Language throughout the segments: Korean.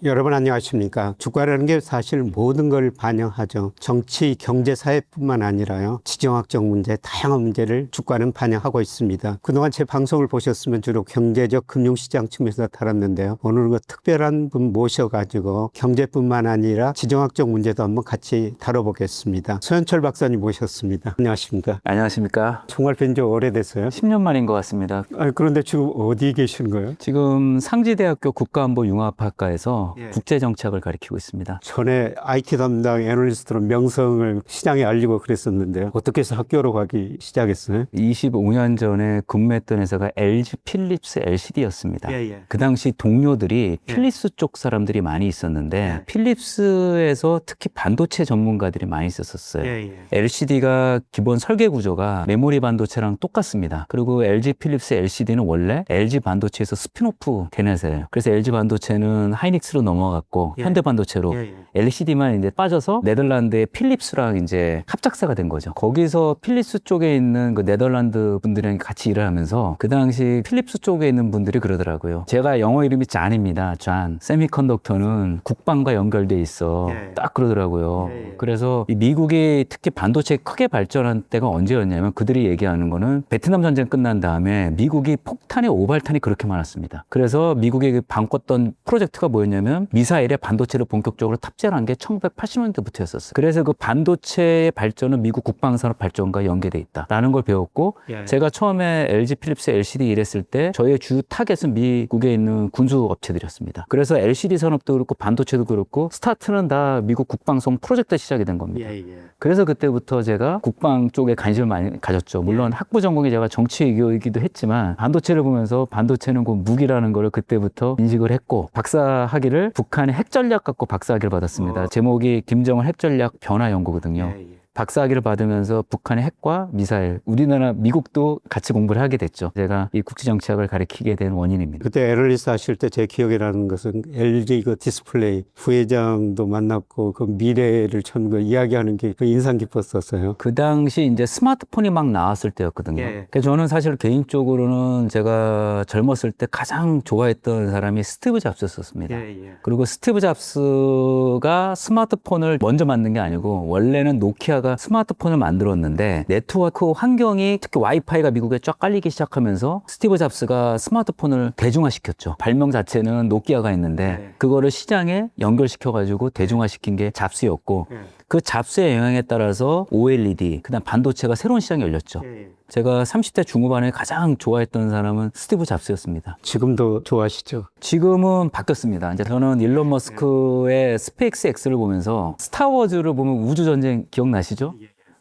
여러분 안녕하십니까. 주가라는 게 사실 모든 걸 반영하죠. 정치, 경제, 사회뿐만 아니라요. 지정학적 문제, 다양한 문제를 주가는 반영하고 있습니다. 그동안 제 방송을 보셨으면 주로 경제적 금융시장 측면에서 다뤘는데요. 오늘은 특별한 분 모셔가지고 경제뿐만 아니라 지정학적 문제도 한번 같이 다뤄보겠습니다. 소현철 박사님 모셨습니다. 안녕하십니까. 안녕하십니까. 정말 뵌지 오래됐어요. 10년 만인 것 같습니다. 그런데 지금 어디 계시는 거예요? 지금 상지대학교 국가안보융합학과에서 예. 국제정책을 가리키고 있습니다. 전에 IT 담당 애널리스트로 명성을 시장에 알리고 그랬었는데요. 어떻게 해서 학교로 가기 시작했어요? 25년 전에 근무했던 회사가 LG 필립스 LCD였습니다. 예. 그 당시 동료들이 필립스 쪽 사람들이 많이 있었는데 필립스에서 특히 반도체 전문가들이 많이 있었어요. LCD가 기본 설계 구조가 메모리 반도체랑 똑같습니다. 그리고 LG 필립스 LCD는 원래 LG 반도체에서 스피노프 된 회사예요. 그래서 LG 반도체는 하이닉스로 넘어갔고 현대 반도체로 LCD만 이제 빠져서 네덜란드의 필립스랑 이제 합작사가 된 거죠. 거기서 필립스 쪽에 있는 그 네덜란드 분들이랑 같이 일을 하면서 그 당시 필립스 쪽에 있는 분들이 그러더라고요. 제가 영어 이름이 잔입니다. 잔. 세미컨덕터는 국방과 연결돼 있어. 딱 그러더라고요. 그래서 이 미국이 특히 반도체 크게 발전한 때가 언제였냐면 그들이 얘기하는 거는 베트남 전쟁 끝난 다음에 미국이 폭탄의 오발탄이 그렇게 많았습니다. 그래서 미국이 방꿨던 프로젝트가 뭐였냐면 미사일에 반도체를 본격적으로 탑재한 게 1980년대부터였었어요. 그래서 그 반도체의 발전은 미국 국방산업 발전과 연계돼 있다라는 걸 배웠고 제가 처음에 LG 필립스 LCD 일했을 때 저희의 주 타겟은 미국에 있는 군수 업체들이었습니다. 그래서 LCD 산업도 그렇고 반도체도 그렇고 스타트는 다 미국 국방성 프로젝트 시작이 된 겁니다. 그래서 그때부터 제가 국방 쪽에 관심을 많이 가졌죠. 물론 학부 전공이 제가 정치 외교이기도 했지만 반도체를 보면서 반도체는 그 무기라는 걸 그때부터 인식을 했고 박사 학위를 북한의 핵전략 갖고 박사학위를 받았습니다. 제목이 김정은 핵전략 변화 연구거든요. 박사학위를 받으면서 북한의 핵과 미사일, 우리나라 미국도 같이 공부를 하게 됐죠. 제가 이 국제정책을 가리키게 된 원인입니다. 그때 애널리스트 하실 때 제 기억에 나는 것은 LG 그 디스플레이 부회장도 만났고 그 미래를 천 거 이야기하는 게 그 인상 깊었었어요. 그 당시 이제 스마트폰이 막 나왔을 때였거든요. 그래서 저는 사실 개인적으로는 제가 젊었을 때 가장 좋아했던 사람이 스티브 잡스였습니다. 그리고 스티브 잡스가 스마트폰을 먼저 만든 게 아니고 원래는 노키아가 스마트폰을 만들었는데 네트워크 환경이 특히 와이파이가 미국에 쫙 깔리기 시작하면서 스티브 잡스가 스마트폰을 대중화시켰죠. 발명 자체는 노키아가 있는데 그거를 시장에 연결시켜가지고 대중화시킨 게 잡스였고 그 잡스의 영향에 따라서 OLED, 그다음 반도체가 새로운 시장이 열렸죠. 제가 30대 중후반에 가장 좋아했던 사람은 스티브 잡스였습니다. 지금도 좋아하시죠? 지금은 바뀌었습니다. 이제 저는 일론 머스크의 스페이스 X를 보면서 스타워즈를 보면 우주전쟁 기억나시죠?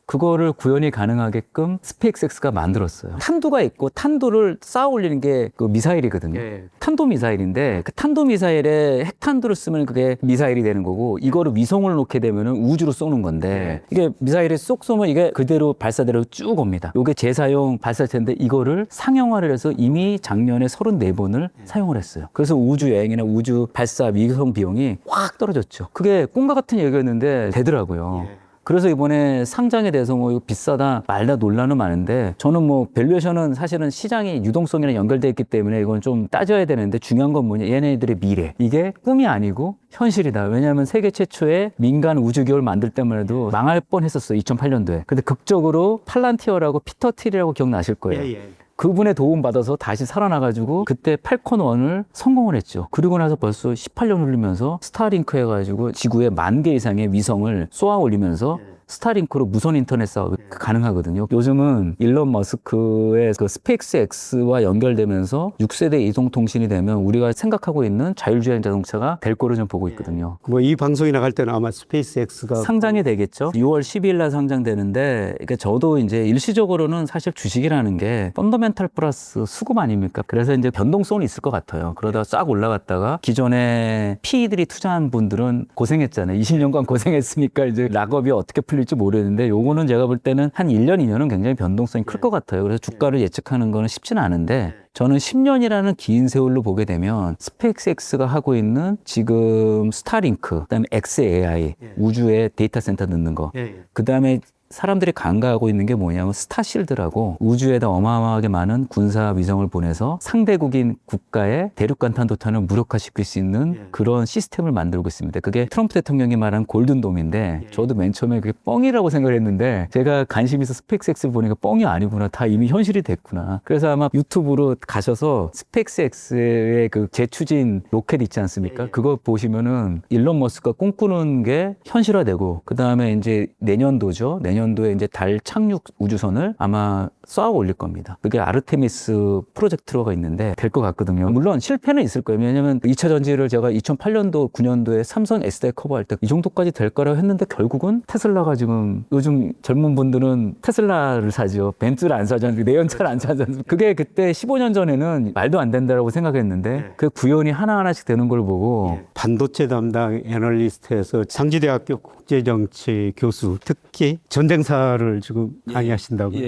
그거를 구현이 가능하게끔 스페이스X가 만들었어요. 탄두가 있고 탄두를 쌓아 올리는 게 그 미사일이거든요. 탄도 미사일인데 그 탄도 미사일에 핵탄두를 쓰면 그게 미사일이 되는 거고 이거를 위성을 놓게 되면은 우주로 쏘는 건데 이게 미사일이 쏙 쏘면 이게 그대로 발사대로 쭉 옵니다. 이게 재사용 발사체인데 이거를 상용화를 해서 이미 작년에 34번을 사용을 했어요. 그래서 우주 여행이나 우주 발사 위성 비용이 확 떨어졌죠. 그게 꿈과 같은 얘기였는데 되더라고요. 그래서 이번에 상장에 대해서 뭐 이거 비싸다 말다 논란은 많은데 저는 뭐 밸류에이션은 사실은 시장이 유동성이랑 연결되어 있기 때문에 이건 좀 따져야 되는데 중요한 건 뭐냐 얘네들의 미래 이게 꿈이 아니고 현실이다. 왜냐하면 세계 최초의 민간 우주기업을 만들 때만 해도 망할 뻔했었어요. 2008년도에. 근데 극적으로 팔란티어라고 피터 틸이라고 기억나실 거예요. 그분의 도움 받아서 다시 살아나가지고 그때 팔콘 1을 성공을 했죠. 그리고 나서 벌써 18년 흘리면서 스타링크 해가지고 지구에 10,000개 이상의 위성을 쏘아 올리면서 스타링크로 무선 인터넷 사업이 가능하거든요. 요즘은 일론 머스크의 그 스페이스 X와 연결되면서 6세대 이동통신이 되면 우리가 생각하고 있는 자율주행 자동차가 될 거로 좀 보고 있거든요. 뭐 이 방송이 나갈 때는 아마 스페이스 X가 상장이 되겠죠. 6월 12일 날 상장되는데 그러니까 저도 이제 일시적으로는 사실 주식이라는 게 펀더멘탈 플러스 수급 아닙니까? 그래서 이제 변동성은 있을 것 같아요. 그러다가 싹 올라갔다가 기존에 PE들이 투자한 분들은 고생했잖아요. 20년간 고생했으니까 이제 락업이 어떻게 풀릴지 모르겠는데 요거는 제가 볼 때는 한 1년, 2년은 굉장히 변동성이 클 것 같아요. 그래서 주가를 예측하는 거는 쉽지는 않은데 저는 10년이라는 긴 세월로 보게 되면 스페이스X가 하고 있는 지금 스타링크, 그다음에 XAI, 우주에 데이터 센터 넣는 거, 그다음에 사람들이 간과하고 있는 게 뭐냐면 스타실드라고 우주에다 어마어마하게 많은 군사 위성을 보내서 상대국인 국가의 대륙간 탄도탄을 무력화시킬 수 있는 그런 시스템을 만들고 있습니다. 그게 트럼프 대통령이 말한 골든돔인데 저도 맨 처음에 그게 뻥이라고 생각을 했는데 제가 관심 있어 스페이스X를 보니까 뻥이 아니구나. 다 이미 현실이 됐구나. 그래서 아마 유튜브로 가셔서 스페이스X의 그 재추진 로켓 있지 않습니까? 그거 보시면은 일론 머스크가 꿈꾸는 게 현실화되고 그 다음에 이제 내년도죠. 내년도에 이제 달 착륙 우주선을 아마 쏴 올릴 겁니다. 그게 아르테미스 프로젝트로가 있는데 될 것 같거든요. 물론 실패는 있을 거예요. 왜냐면 2차 전지를 제가 2008년도, 9년도에 삼성 S대 커버할 때 이 정도까지 될 거라고 했는데 결국은 테슬라가 지금 요즘 젊은 분들은 테슬라를 사죠. 벤츠를 안 사잖아요. 내연차를 안 사잖아요. 그게 그때 15년 전에는 말도 안 된다라고 생각했는데 그 구현이 하나하나씩 되는 걸 보고 반도체 담당 애널리스트에서 상지대학교 국제정치 교수, 특히 전쟁사를 지금 강의하신다고요.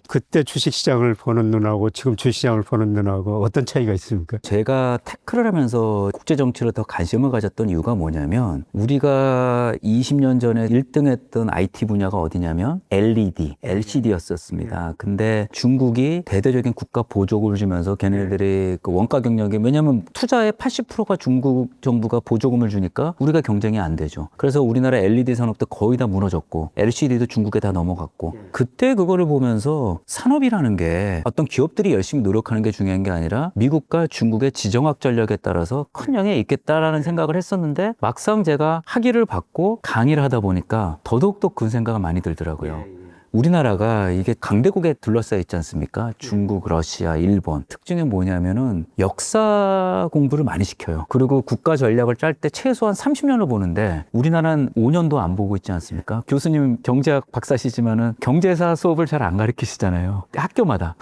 그때 주식시장을 보는 눈하고 지금 주식시장을 보는 눈하고 어떤 차이가 있습니까? 제가 태클을 하면서 국제정치로 더 관심을 가졌던 이유가 뭐냐면 우리가 20년 전에 1등 했던 IT 분야가 어디냐면 LED, LCD였었습니다. 근데 중국이 대대적인 국가 보조금을 주면서 걔네들이 그 원가 경력이 왜냐면 투자의 80%가 중국 정부가 보조금을 주니까 우리가 경쟁이 안 되죠. 그래서 우리나라 LED 산업도 거의 다 무너졌고 LCD도 중국에 다 넘어갔고 그때 그거를 보면서 산업이라는 게 어떤 기업들이 열심히 노력하는 게 중요한 게 아니라 미국과 중국의 지정학 전략에 따라서 큰 영향이 있겠다라는 생각을 했었는데 막상 제가 학위를 받고 강의를 하다 보니까 더더욱더 그 생각이 많이 들더라고요. 우리나라가 이게 강대국에 둘러싸여 있지 않습니까? 중국, 러시아, 일본. 특징이 뭐냐면은 역사 공부를 많이 시켜요. 그리고 국가 전략을 짤 때 최소한 30년을 보는데 우리나라는 5년도 안 보고 있지 않습니까? 교수님 경제학 박사시지만은 경제사 수업을 잘 안 가르치시잖아요. 학교마다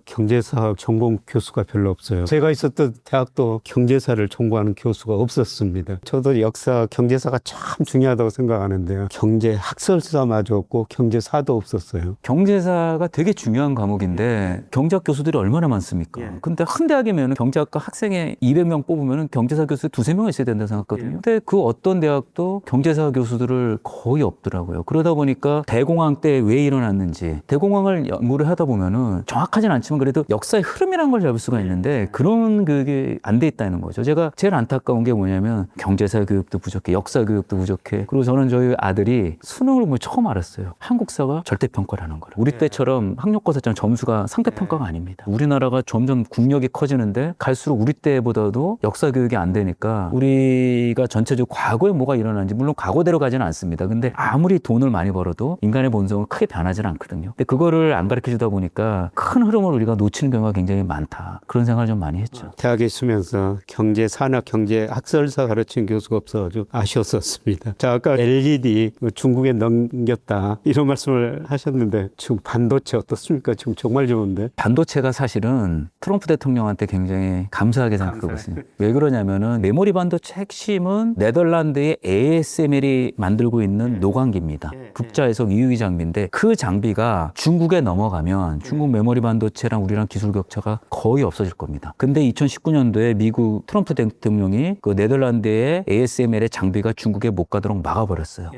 경제사 전공 교수가 별로 없어요. 제가 있었던 대학도 경제사를 전공하는 교수가 없었습니다. 저도 역사, 경제사가 참 중요하다고 생각하는데요. 경제 학설사마저 없고 경제사도 없었어요. 경제사가 되게 중요한 과목인데 경제학 교수들이 얼마나 많습니까? 근데 한 대학이면 경제학과 학생에 200명 뽑으면 경제사 교수 2-3명 있어야 된다고 생각하거든요. 근데 그 어떤 대학도 경제사 교수들을 거의 없더라고요. 그러다 보니까 대공황 때 왜 일어났는지 대공황을 연구를 하다 보면은 정확하진 않지만 그래도 역사의 흐름이라는 걸 잡을 수가 있는데 그런 그게 안 돼 있다는 거죠. 제가 제일 안타까운 게 뭐냐면 경제사 교육도 부족해, 역사 교육도 부족해. 그리고 저는 저희 아들이 수능을 뭐 처음 알았어요. 한국사가 절대평가라는 거를. 우리 때처럼 학력고사처럼 점수가 상대평가가 아닙니다. 우리나라가 점점 국력이 커지는데 갈수록 우리 때보다도 역사 교육이 안 되니까 우리가 전체적으로 과거에 뭐가 일어났는지 물론 과거대로 가지는 않습니다. 근데 아무리 돈을 많이 벌어도 인간의 본성은 크게 변하지는 않거든요. 근데 그거를 안 가르쳐 주다 보니까 큰 흐름을 우리가 놓치는 경우가 굉장히 많다. 그런 생각을 좀 많이 했죠. 대학에 있으면서 경제, 산학, 경제, 학설사 가르치는 교수가 없어가지고 아쉬웠었습니다. 자, 아까 LED 중국에 넘겼다 이런 말씀을 하셨는데 지금 반도체 어떻습니까? 지금 정말 좋은데. 반도체가 사실은 트럼프 대통령한테 굉장히 감사하게 생각하고 있습니다. 왜 그러냐면은 메모리 반도체 핵심은 네덜란드의 ASML이 만들고 있는 노광기입니다. 극자해석 EUV 장비인데 그 장비가 중국에 넘어가면 중국 메모리 반도체랑 우리랑 기술 격차가 거의 없어질 겁니다. 근데 2019년도에 미국 트럼프 대통령이 그 네덜란드의 ASML의 장비가 중국에 못 가도록 막아버렸어요.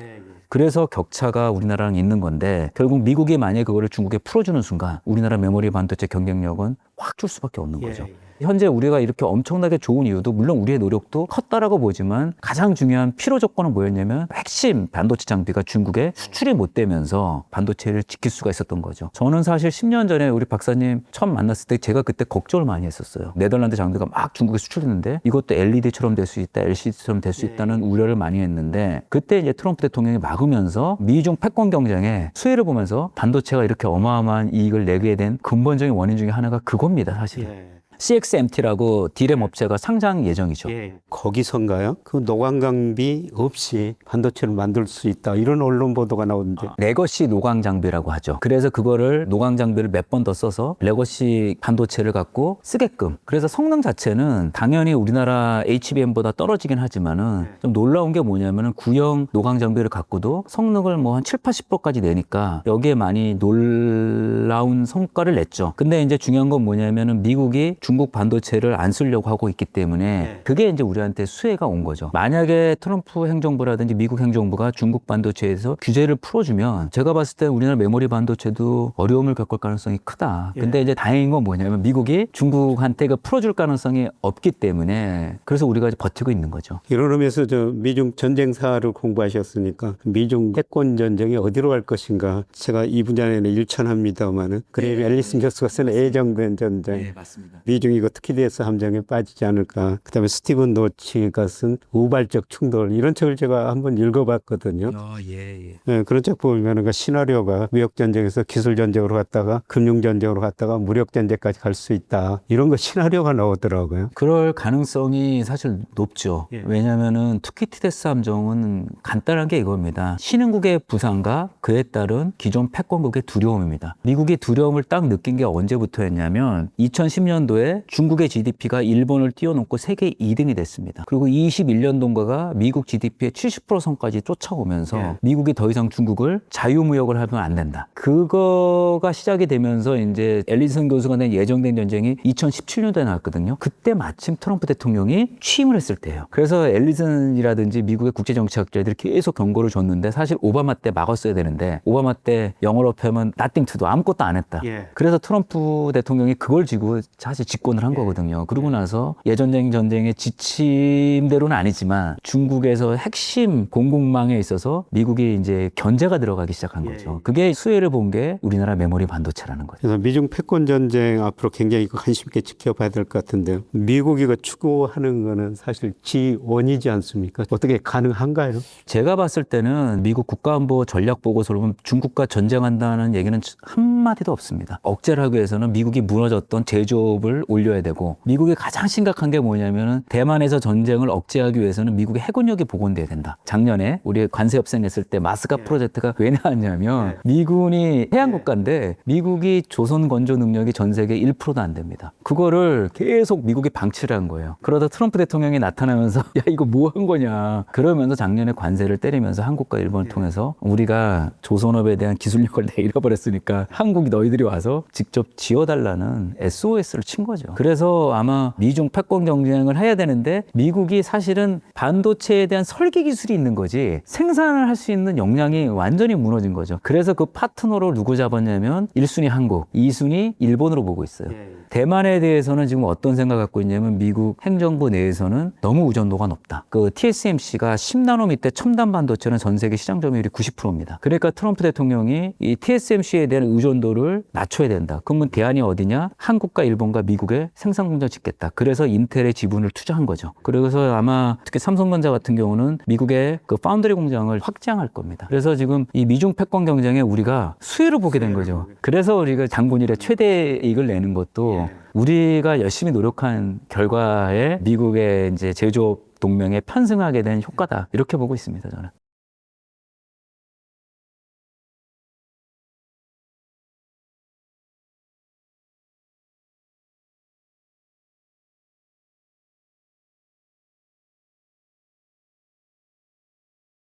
그래서 격차가 우리나라랑 있는 건데 결국 미국이 만약에 그거를 중국에 풀어주는 순간 우리나라 메모리 반도체 경쟁력은 확 줄 수밖에 없는 거죠. 현재 우리가 이렇게 엄청나게 좋은 이유도 물론 우리의 노력도 컸다라고 보지만 가장 중요한 필요 조건은 뭐였냐면 핵심 반도체 장비가 중국에 수출이 못 되면서 반도체를 지킬 수가 있었던 거죠. 저는 사실 10년 전에 우리 박사님 처음 만났을 때 제가 그때 걱정을 많이 했었어요. 네덜란드 장비가 막 중국에 수출했는데 이것도 LED처럼 될 수 있다, LCD처럼 될 수 있다는 우려를 많이 했는데 그때 이제 트럼프 대통령이 막으면서 미중 패권 경쟁에 수혜를 보면서 반도체가 이렇게 어마어마한 이익을 내게 된 근본적인 원인 중에 하나가 그겁니다, 사실. CXMT라고 디램 업체가 상장 예정이죠. 거기선가요? 그 노광장비 없이 반도체를 만들 수 있다 이런 언론 보도가 나오는데 레거시 노광 장비라고 하죠. 그래서 그거를 노광 장비를 몇 번 더 써서 레거시 반도체를 갖고 쓰게끔. 그래서 성능 자체는 당연히 우리나라 HBM보다 떨어지긴 하지만은 좀 놀라운 게 뭐냐면은 구형 노광 장비를 갖고도 성능을 뭐 한 70-80%까지 내니까 여기에 많이 놀라운 성과를 냈죠. 근데 이제 중요한 건 뭐냐면은 미국이 중국 반도체를 안 쓰려고 하고 있기 때문에 그게 이제 우리한테 수혜가 온 거죠. 만약에 트럼프 행정부라든지 미국 행정부가 중국 반도체에서 규제를 풀어주면 제가 봤을 때 우리나라 메모리 반도체도 어려움을 겪을 가능성이 크다. 근데 이제 다행인 건 뭐냐면 미국이 중국한테 그 풀어줄 가능성이 없기 때문에 그래서 우리가 이제 버티고 있는 거죠. 이런 의미에서 저 미중 전쟁사를 공부하셨으니까 미중 패권 전쟁이 어디로 갈 것인가 제가 이 분야에는 일천합니다만은 그래야 앨리슨 교수가 쓰는 애정된 전쟁 맞습니다. 미중이 이거 트키디에스 함정에 빠지지 않을까 그다음에 스티븐 노치가 쓴 우발적 충돌 이런 책을 제가 한번 읽어봤거든요. 예. 네, 그런 책 보면 그 시나리오가 무역 전쟁에서 기술 전쟁으로 갔다가 금융 전쟁으로 갔다가 무력 전쟁까지 갈 수 있다 이런 거 시나리오가 나오더라고요. 그럴 가능성이 사실 높죠. 왜냐하면은 투키티데스 함정은 간단한 게 이겁니다. 신흥국의 부상과 그에 따른 기존 패권국의 두려움입니다. 미국이 두려움을 딱 느낀 게 언제부터였냐면 2010년도에 중국의 GDP가 일본을 뛰어넘고 세계 2등이 됐습니다. 그리고 21년도인가가 미국 GDP의 70% 선까지 쫓아오면서 미국이 더 이상 중국을 자유무역을 하면 안 된다. 그거가 시작이 되면서 이제 앨리슨 교수가 낸 예정된 전쟁이 2017년도에 나왔거든요. 그때 마침 트럼프 대통령이 취임을 했을 때예요. 그래서 앨리슨이라든지 미국의 국제정치학자들이 계속 경고를 줬는데 사실 오바마 때 막았어야 되는데 오바마 때 영어로 표현하면 nothing to do 아무것도 안 했다. 그래서 트럼프 대통령이 그걸 지고 사실 집권을 한 거거든요. 그러고 나서 예전쟁 전쟁의 지침대로는 아니지만 중국에서 핵심 공급망에 있어서 미국이 이제 견제가 들어가기 시작한 거죠. 그게 수혜를 본 게 우리나라 메모리 반도체라는 거죠. 그래서 미중 패권 전쟁 앞으로 굉장히 관심 있게 지켜봐야 될 것 같은데요. 미국이 그 추구하는 거는 사실 G1이지 않습니까? 어떻게 가능한가요? 제가 봤을 때는 미국 국가안보 전략 보고서를 보면 중국과 전쟁한다는 얘기는 한마디도 없습니다. 억제를 하기 위해서는 미국이 무너졌던 제조업을 올려야 되고 미국이 가장 심각한 게 뭐냐면은 대만에서 전쟁을 억제하기 위해서는 미국의 해군력이 복원돼야 된다. 작년에 우리 관세 협상했을 때 마스가 프로젝트가 왜 나왔냐면 미군이 해양국가인데 미국이 조선 건조 능력이 전 세계 1%도 안 됩니다. 그거를 계속 미국이 방치를 한 거예요. 그러다 트럼프 대통령이 나타나면서 야 이거 뭐 한 거냐 그러면서 작년에 관세를 때리면서 한국과 일본을 통해서 우리가 조선업에 대한 기술력을 잃어버렸으니까 한국이 너희들이 와서 직접 지어달라는 SOS를 친 거죠. 그래서 아마 미중 패권 경쟁을 해야 되는데 미국이 사실은 반도체에 대한 설계 기술이 있는 거지 생산을 할 수 있는 역량이 완전히 무너진 거죠. 그래서 그 파트너로 누구 잡았냐면 1순위 한국, 2순위 일본으로 보고 있어요. 대만에 대해서는 지금 어떤 생각 갖고 있냐면 미국 행정부 내에서는 너무 의존도가 높다. 그 TSMC가 10나노미터 첨단 반도체는 전 세계 시장 점유율이 90%입니다. 그러니까 트럼프 대통령이 이 TSMC에 대한 의존도를 낮춰야 된다. 그러면 대안이 어디냐? 한국과 일본과 미국의 생산 공장 짓겠다. 그래서 인텔의 지분을 투자한 거죠. 그래서 아마 특히 삼성전자 같은 경우는 미국의 그 파운드리 공장을 확장할 겁니다. 그래서 지금 이 미중 패권 경쟁에 우리가 수혜를 보게 된 거죠. 그래서 우리가 장군일의 최대 이익을 내는 것도 우리가 열심히 노력한 결과에 미국의 이제 제조업 동맹에 편승하게 된 효과다. 이렇게 보고 있습니다, 저는.